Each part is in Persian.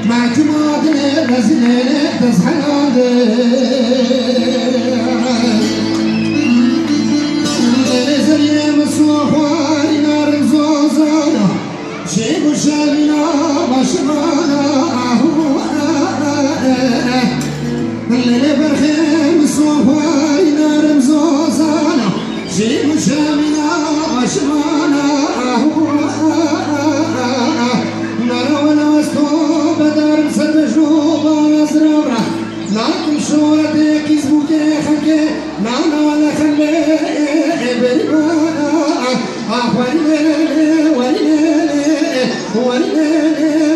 معك ماضي غزلة تزحل زي مصوحي نار زوزانا شيب شابنا بشرانا اللي برخيم صوحي نار زوزانا شيب شابنا بشرانا نار ولا وستو بدر سد جنوب نزرورا ناكم شورتك يزبوكي خلقي نانا ولا خلي بريبانا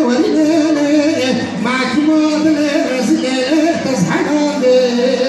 وليلي معك ماضي رزقي تزحلي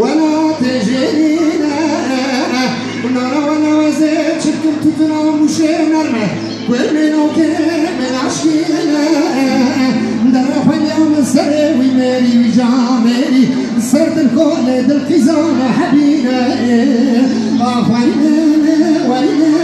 ولا تجينا ونرى ولا وزيت شكلت تنام وشينا ومن وكامل عشقينا ندرب اليوم السري مالي وجامالي صرت الكل القزام حبينا ويلي